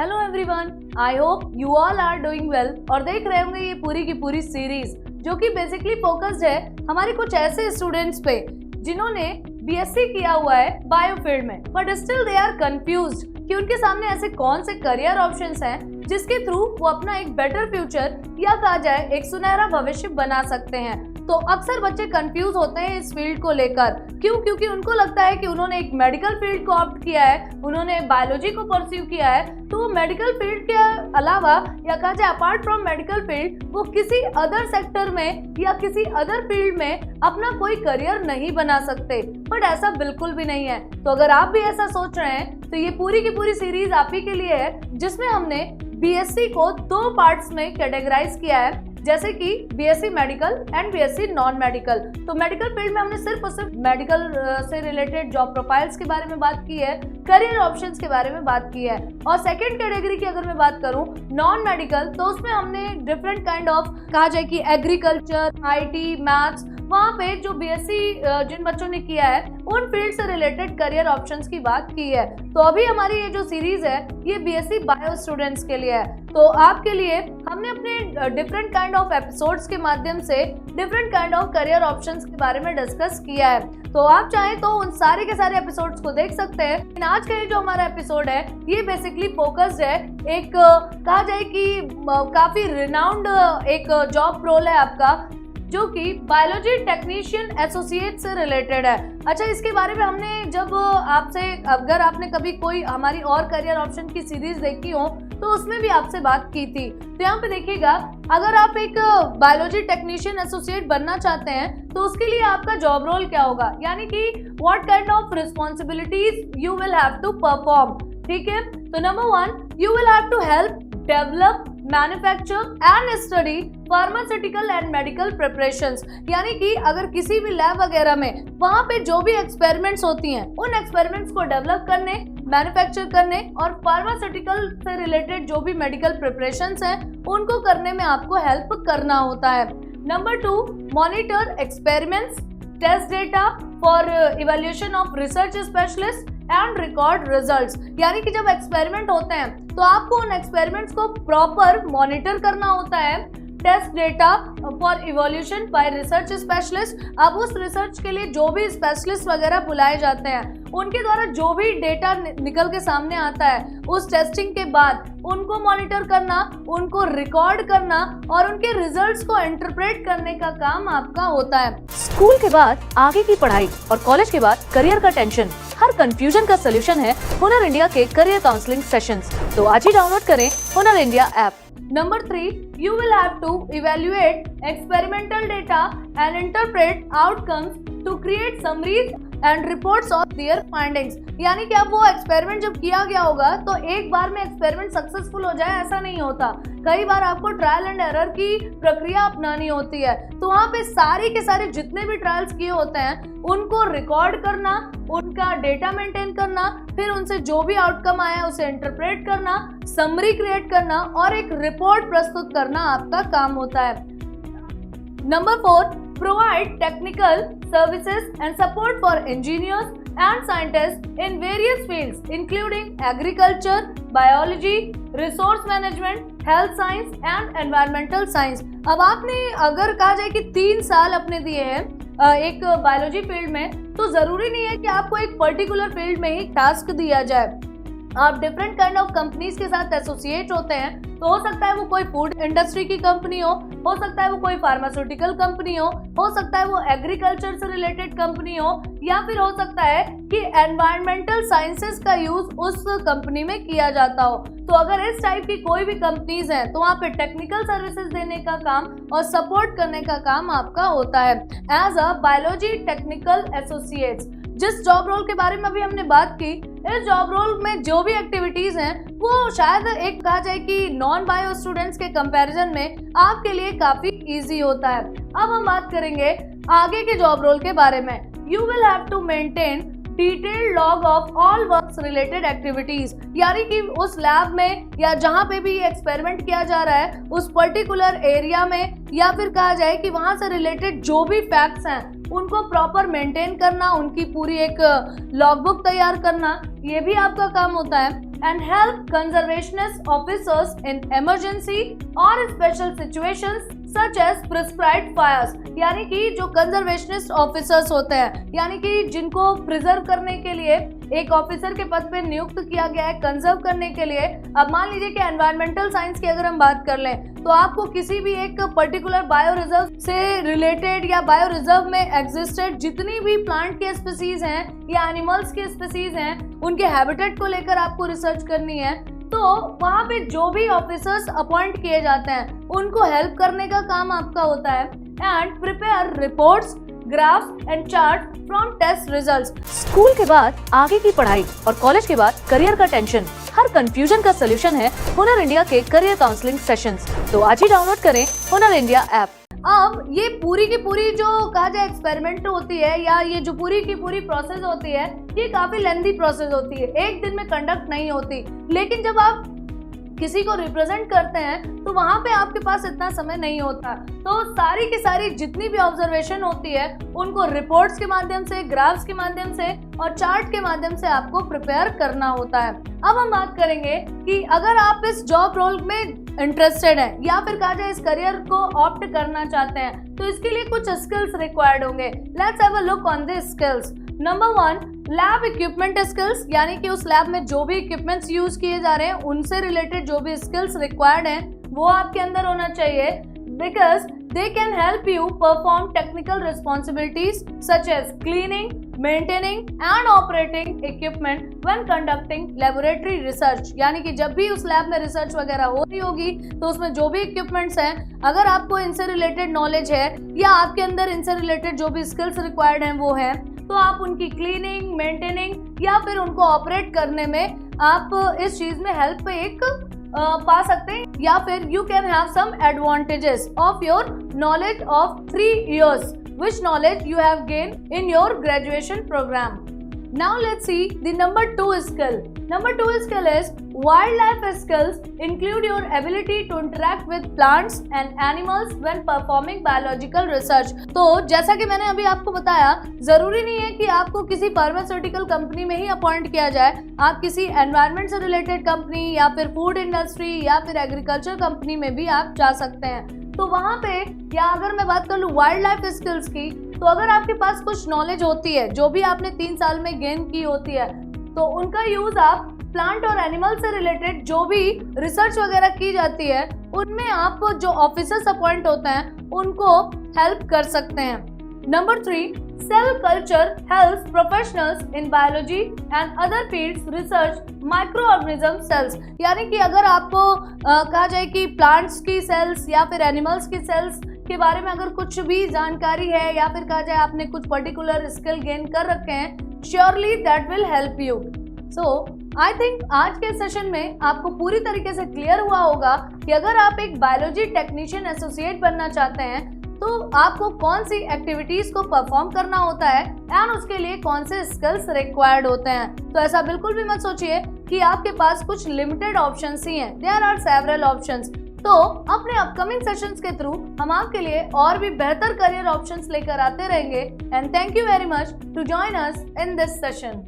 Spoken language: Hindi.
Hello everyone, I hope you all are doing well और देख रहे होंगे ये पूरी की पूरी सीरीज जो कि बेसिकली फोकस्ड है हमारे कुछ ऐसे स्टूडेंट्स पे जिन्होंने बीएससी किया हुआ है बायो फील्ड में, but still they are confused कि उनके सामने ऐसे कौन से करियर ऑप्शंस हैं जिसके थ्रू वो अपना एक बेटर फ्यूचर या कहा जाए एक सुनहरा भविष्य बना सकते हैं। तो अक्सर बच्चे कंफ्यूज होते हैं इस फील्ड को लेकर। क्यों? क्योंकि उनको लगता है कि उन्होंने एक मेडिकल फील्ड को ऑप्ट किया है, उन्होंने बायोलॉजी को परस्यू किया है, तो वो मेडिकल फील्ड के अलावा या कहा जाए अपार्ट फ्रॉम मेडिकल फील्ड वो किसी अदर सेक्टर में या किसी अदर फील्ड में अपना कोई करियर नहीं बना सकते। बट ऐसा बिल्कुल भी नहीं है। तो अगर आप भी ऐसा सोच रहे हैं तो ये पूरी की पूरी सीरीज आप ही के लिए है, जिसमें हमने बीएससी को 2 पार्ट्स में कैटेगराइज किया है, जैसे कि BSc medical and BSc non medical. तो मेडिकल फील्ड में हमने सिर्फ और सिर्फ मेडिकल से रिलेटेड जॉब प्रोफाइल्स के बारे में बात की है, करियर ऑप्शंस के बारे में बात की है। और सेकंड कैटेगरी की अगर मैं बात करूं नॉन मेडिकल, तो उसमें हमने डिफरेंट काइंड ऑफ कहा जाए कि एग्रीकल्चर, आईटी, मैथ्स, वहाँ पे जो बीएससी जिन बच्चों ने किया है उन फील्ड से रिलेटेड करियर ऑप्शंस की बात की है। तो अभी हमारी ये जो सीरीज है ये बीएससी बायो स्टूडेंट्स के लिए है। तो आपके लिए हमने अपने डिफरेंट काइंड ऑफ एपिसोड्स के माध्यम से different kind of career options के बारे में डिस्कस किया है। तो आप चाहें तो उन सारे के सारे एपिसोड्स को देख सकते हैं। लेकिन आज का ये जो हमारा एपिसोड है ये बेसिकली फोकस्ड है एक कहा जाए कि काफी रिनाउंड एक जॉब रोल है आपका, जो कि बायोलॉजी टेक्नीशियन एसोसिएट से रिलेटेड है। अच्छा, इसके बारे में हमने जब आपसे, अगर आपने कभी कोई हमारी और करियर ऑप्शन की सीरीज देखी हो तो उसमें भी आपसे बात की थी। तो यहाँ पे देखिएगा, अगर आप एक बायोलॉजी टेक्नीशियन एसोसिएट बनना चाहते हैं तो उसके लिए आपका जॉब रोल क्या होगा, यानी कि what kind of responsibilities you will have to perform. ठीक है, तो number 1, you will have to help develop, manufacture and study pharmaceutical and medical preparations. यानी कि अगर किसी भी लैब वगैरह में वहाँ पे जो भी एक्सपेरिमेंट्स होती हैं उन एक्सपेरिमेंट्स को डेवलप करने, मैन्युफैक्चर करने और फार्मास्यूटिकल से रिलेटेड जो भी मेडिकल प्रिपरेशंस हैं उनको करने में आपको हेल्प करना होता है। Number 2, monitor experiments, test data for evaluation of research specialist and record results. यानी कि जब एक्सपेरिमेंट होते हैं तो आपको उन एक्सपेरिमेंट्स को प्रॉपर मॉनिटर करना होता है। Test data for evolution by research specialist, अब उस रिसर्च के लिए जो भी स्पेशलिस्ट वगैरह बुलाए जाते हैं उनके द्वारा जो भी डेटा निकल के सामने आता है उस टेस्टिंग के बाद उनको मॉनिटर करना, उनको रिकॉर्ड करना और उनके रिजल्ट्स को इंटरप्रेट करने का काम आपका होता है। स्कूल के बाद आगे की पढ़ाई और कॉलेज के बाद करियर का टेंशन, हर कंफ्यूजन का सलूशन है हुनर इंडिया के करियर काउंसलिंग सेशंस। तो आज ही डाउनलोड करें हुनर India app. Number 3, you will have to evaluate experimental data and interpret outcomes to create summaries and reports of their findings। यानी कि अब वो एक्सपेरिमेंट जब किया गया होगा तो एक बार में एक्सपेरिमेंट सक्सेसफुल हो जाए ऐसा नहीं होता, कई बार आपको ट्रायल एंड एरर की प्रक्रिया अपनानी होती है। तो वहाँ पे सारे के सारे जितने भी ट्रायल्स किए होते हैं उनको रिकॉर्ड करना, उनका डेटा मेंटेन करना, फिर उनसे जो भी आउटकम आया उसे इंटरप्रेट करना, समरी क्रिएट करना और एक रिपोर्ट प्रस्तुत करना आपका काम होता है। Number 4, provide technical services and support for engineers and scientists in various fields including agriculture, biology, resource management, health science and environmental science। अब आपने अगर कहा जाए कि 3 साल अपने दिए हैं एक बायोलॉजी फील्ड में, तो जरूरी नहीं है कि आपको एक पर्टिकुलर फील्ड में ही टास्क दिया जाए। आप डिफरेंट काइंड ऑफ कंपनीज के साथ एसोसिएट होते हैं, तो हो सकता है वो कोई फूड इंडस्ट्री की कंपनी हो सकता है वो कोई फार्मास्यूटिकल कंपनी हो सकता है वो एग्रीकल्चर से रिलेटेड कंपनी हो, या फिर हो सकता है कि एनवायरमेंटल साइंसेस का यूज उस कंपनी में किया जाता हो। तो अगर इस टाइप की कोई भी कंपनीज हैं तो वहाँ पे टेक्निकल सर्विसेज देने का काम और सपोर्ट करने का काम आपका होता है as a biology technical associates. जिस जॉब रोल के बारे में अभी हमने बात की, इस जॉब रोल में जो भी एक्टिविटीज हैं वो शायद एक कहा जाए कि नॉन बायो स्टूडेंट्स के कंपैरिजन में आपके लिए काफी इजी होता है। अब हम बात करेंगे आगे के जॉब रोल के बारे में। You will have to maintain detailed log of all works related activities, यानी कि उस लैब में या जहाँ पे भी एक्सपेरिमेंट किया जा रहा है उस पर्टिकुलर एरिया में, या फिर कहा जाए कि वहाँ से रिलेटेड जो भी फैक्ट्स हैं उनको प्रॉपर मेंटेन करना, उनकी पूरी एक लॉगबुक तैयार करना, ये भी आपका काम होता है। And help conservationist officers in emergency और special situations such as prescribed fires, यानी कि जो कंजर्वेशनिस्ट ऑफिसर्स होते हैं, यानी कि जिनको प्रिजर्व करने के लिए एक ऑफिसर के पद पे नियुक्त किया गया है कंजर्व करने के लिए। अब मान लीजिए कि एनवायरमेंटल साइंस की अगर हम बात कर लें तो आपको किसी भी एक पर्टिकुलर बायो रिजर्व से रिलेटेड या बायो रिजर्व में एग्जिस्टेड जितनी भी प्लांट के स्पीसीज हैं या एनिमल्स के स्पीसीज हैं उनके हैबिटेट को लेकर आपको रिसर्च करनी है। तो वहाँ पे जो भी ऑफिसर्स अपॉइंट किए जाते हैं उनको हेल्प करने का काम आपका होता है। And prepare reports, graphs and chart from test results. School के बाद आगे की पढ़ाई और कॉलेज के बाद करियर का टेंशन, हर कंफ्यूजन का सलूशन है हुनर इंडिया के करियर काउंसलिंग सेशंस। तो आज ही डाउनलोड करें हुनर इंडिया ऐप। अब ये पूरी की पूरी जो कहा जाए एक्सपेरिमेंट होती है या ये जो पूरी की पूरी प्रोसेस होती है ये काफी लेंथी प्रोसेस होती है, एक दिन में कंडक्ट नहीं होती। लेकिन जब आप किसी को रिप्रेजेंट करते हैं तो वहां पे आपके पास इतना समय नहीं होता, तो सारी की सारी जितनी भी ऑब्जर्वेशन होती है उनको रिपोर्ट्स के माध्यम से, ग्राफ्स के माध्यम से और चार्ट के माध्यम से आपको प्रिपेयर करना होता है। अब हम बात करेंगे कि अगर आप इस जॉब रोल में इंटरेस्टेड हैं या फिर कहा जाए इस करियर को ऑप्ट करना चाहते हैं तो इसके लिए कुछ स्किल्स रिक्वायर्ड होंगे। Let's have a look on the skills. Number 1, lab equipment skills, यानी कि उस लैब में जो भी इक्विपमेंट्स यूज किए जा रहे हैं उनसे रिलेटेड जो भी स्किल्स रिक्वायर्ड हैं वो आपके अंदर होना चाहिए, because they can help you perform technical responsibilities such as cleaning, maintaining and operating equipment when conducting laboratory research, यानी कि जब भी उस लैब में रिसर्च वगैरह हो रही होगी तो उसमें जो भी इक्विपमेंट्स हैं अगर आपको इनसे रिलेटेड नॉलेज है या आपके अंदर इनसे रिलेटेड जो भी स्किल्स रिक्वायर्ड हैं वो है तो आप उनकी क्लीनिंग, मेंटेनिंग या फिर उनको ऑपरेट करने में आप इस चीज में हेल्प एक पा सकते हैं। या फिर you can have some advantages of your knowledge of 3 years which knowledge you have gained in your graduation program. Now let's see the number 2 skill. Number 2 skill is wildlife skills include your ability to interact with plants and animals when performing biological research. तो जैसा कि मैंने अभी आपको बताया, जरूरी नहीं है कि आपको किसी फार्मास्यूटिकल कंपनी में ही अपॉइंट किया जाए, आप किसी एनवायरनमेंट से रिलेटेड कंपनी या फिर फूड इंडस्ट्री या फिर एग्रीकल्चर कंपनी में भी आप जा सकते हैं। तो वहाँ पे या अगर मैं बात कर लूँ वाइल्ड लाइफ स्किल्स की, तो अगर आपके पास कुछ नॉलेज होती है जो भी आपने 3 साल में गेन की होती है तो उनका यूज आप प्लांट और एनिमल से रिलेटेड जो भी रिसर्च वगैरह की जाती है उनमें आप जो ऑफिसर्स अपॉइंट होते हैं उनको हेल्प कर सकते हैं। Number 3, cell culture helps professionals in biology and other fields research microorganism cells, यानी कि अगर आपको कहा जाए कि प्लांट्स की सेल्स या फिर एनिमल्स की सेल्स के बारे में अगर कुछ भी जानकारी है या फिर कहा जाए आपने कुछ पर्टिकुलर स्किल गेन कर रखे हैं, surely that will help you. So I think आज के सेशन में आपको पूरी तरीके से क्लियर हुआ होगा कि अगर आप एक बायोलॉजी टेक्नीशियन एसोसिएट बनना चाहते हैं तो आपको कौन सी एक्टिविटीज को परफॉर्म करना होता है एंड उसके लिए कौन से स्किल्स रिक्वायर्ड होते हैं। तो ऐसा बिल्कुल भी मत सोचिए कि आपके पास कुछ लिमिटेड ऑप्शंस ही हैं, देयर आर सेवरल ऑप्शंस। तो अपने अपकमिंग सेशंस के थ्रू हम आपके लिए और भी बेहतर करियर ऑप्शंस लेकर आते रहेंगे and thank you very much to join us in this session.